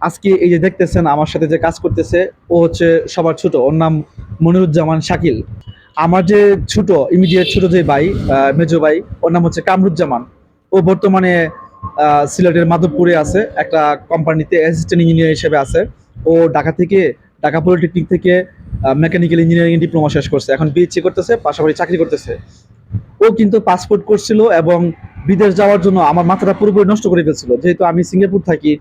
আজকে এই যে দেখতেছেন আমার সাথে যে কাজ করতেছে, ও হচ্ছে সবার ছোট, ওর নাম মনিরুজ্জামান শাকিল। আমার যে ছোট ইমিডিয়েট ছোট যে ভাই, মেজো ভাই, ওর নাম হচ্ছে কামরুজ্জামান। ও বর্তমানে সিলেটের মাধবপুরে আছে একটা কোম্পানিতে অ্যাসিস্ট্যান্ট ইঞ্জিনিয়ার হিসেবে আছে। ও ঢাকা পলিটেকনিক থেকে মেকানিক্যাল ইঞ্জিনিয়ারিং ডিপ্লোমা শেষ করছে, এখন বিএসসি করতেছে, পাশাপাশি চাকরি করতেছে। ও কিন্তু পাসপোর্ট করছিল এবং বিদেশ যাওয়ার জন্য আমার মাথাটা পুরোপুরি নষ্ট করে ফেলছিল। যেহেতু আমি সিঙ্গাপুর থাকি,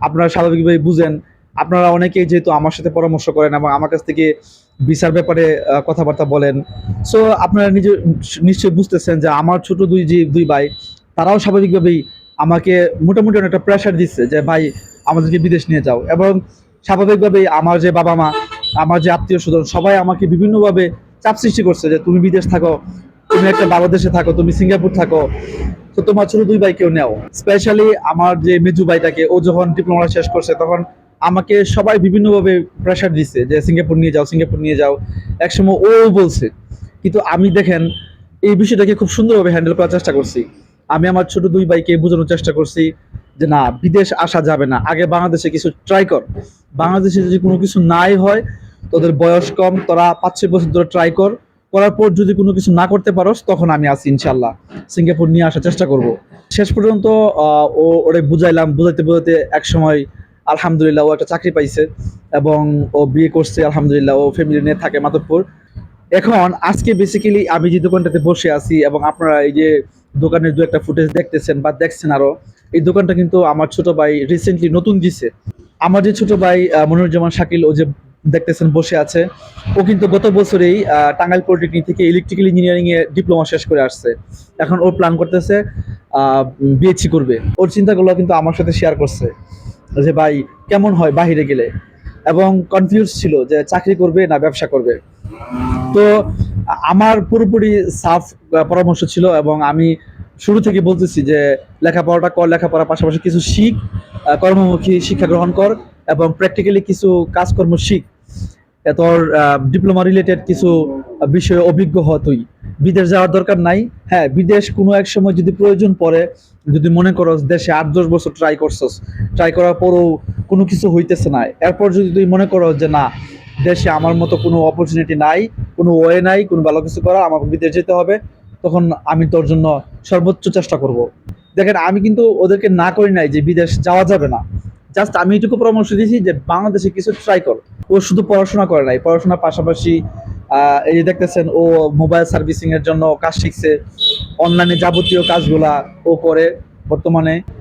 আপনারা স্বাভাবিকভাবে বুঝেন, আপনারা অনেকেই যেহেতু আমার সাথে পরামর্শ করেন এবং আমার কাছ থেকে ভিসার ব্যাপারে কথাবার্তা বলেন, সো আপনারা নিশ্চয়ই বুঝতেছেন যে আমার ছোট দুই ভাই, তারাও স্বাভাবিকভাবেই আমাকে মোটামুটি অনেকটা প্রেশার দিচ্ছে যে ভাই আমাদেরকে বিদেশ নিয়ে যাও। এবং স্বাভাবিকভাবেই আমার যে বাবা মা, আমার যে আত্মীয় স্বজন, সবাই আমাকে বিভিন্নভাবে চাপ সৃষ্টি করছে যে তুমি বিদেশ থাকো, তুমি একটা ভালো দেশে থাকো, তুমি সিঙ্গাপুর থাকো, তো তোমার ছোট দুই ভাইকেও নেও। স্পেশালি আমার যে মেজু ভাইটাকে, ও যখন ডিপ্লোমা শেষ করছে তখন আমাকে সবাই বিভিন্নভাবে প্রেশার দিচ্ছে যে সিঙ্গাপুর নিয়ে যাও, সিঙ্গাপুর নিয়ে যাও। একসময় ও বলছে, কিন্তু আমি দেখেন এই বিষয়টাকে খুব সুন্দরভাবে হ্যান্ডেল করার চেষ্টা করছি। আমি আমার ছোট দুই ভাইকে বোঝানোর চেষ্টা করছি যে না, বিদেশ আসা যাবে না, আগে বাংলাদেশে কিছু ট্রাই কর। বাংলাদেশে যদি কোনো কিছু নাই হয়, তোদের বয়স কম, তোরা 5-6 বছর ধরে ট্রাই কর, করার পর যদি কোনো কিছু না করতে পারোস তখন আমি আছি ইনশাল্লাহ, সিঙ্গাপুর নিয়ে আসার চেষ্টা করব। শেষ পর্যন্ত ওরে বুঝাইতে বুঝাইতে এক সময় আলহামদুলিল্লাহ ও একটা চাকরি পাইছে এবং ও বিয়ে করছে, আলহামদুলিল্লাহ ও ফ্যামিলি নিয়ে থাকে মাধবপুর। এখন আজকে বেসিক্যালি আমি যে দোকানটাতে বসে আছি এবং আপনারা এই যে দোকানের দু একটা ফুটেজ দেখতেছেন বা দেখছেন আরো, এই দোকানটা কিন্তু আমার ছোট ভাই রিসেন্টলি নতুন দিছে। আমার যে ছোট ভাই মনিরুজ্জামান শাকিল, ও যে দেখতেছেন বসে আছে, ও কিন্তু গত বছরেই টাঙ্গাইল পলিটেকনিক থেকে ইলেকট্রিক্যাল ইঞ্জিনিয়ারিং এ ডিপ্লোমা শেষ করে আসছে। এখন ওর প্ল্যান করতেছে বিএসসি করবে। ওর চিন্তাগুলো কিন্তু আমার সাথে শেয়ার করছে যে ভাই কেমন হয় বাহিরে গেলে, এবং কনফিউজ ছিল যে চাকরি করবে না ব্যবসা করবে। তো আমার পুরোপুরি সাফ পরামর্শ ছিল এবং আমি শুরু থেকে বলতেছি যে লেখাপড়াটা কর, লেখাপড়ার পাশাপাশি কিছু শিখ, কর্মমুখী শিক্ষা গ্রহণ কর এবং প্র্যাকটিক্যালি কিছু কাজকর্ম শিখ। তোর ডিপ্লোমা রিলেটেড কিছু বিষয়ে অভিজ্ঞ হ তুই। বিদেশ যাওয়ার দরকার নাই। হ্যাঁ, বিদেশ কোনো এক সময় যদি প্রয়োজন পড়ে, যদি মনে করো দেশে 8-10 বছর ট্রাই করছস, ট্রাই করার পরও কোনো কিছু হইতেছে না, এরপর যদি তুই মনে করো যে না, দেশে আমার মতো কোনো অপরচুনিটি নাই, কোনো ওয়ে নাই কোনো ভালো কিছু করা, আমাকে বিদেশ যেতে হবে, তখন আমি তোর জন্য সর্বোচ্চ চেষ্টা করব। দেখেন, আমি কিন্তু ওদেরকে না করি নাই যে বিদেশ যাওয়া যাবে না, জাস্ট আমি এটুকু পরামর্শ দিয়েছি যে বাংলাদেশে কিছু ট্রাই কর। ও শুধু পড়াশোনা করে নাই, পড়াশোনার পাশাপাশি এই যে দেখতেছেন ও মোবাইল সার্ভিসিং এর জন্য কাজ শিখছে, অনলাইনে যাবতীয় কাজগুলা ও করে বর্তমানে।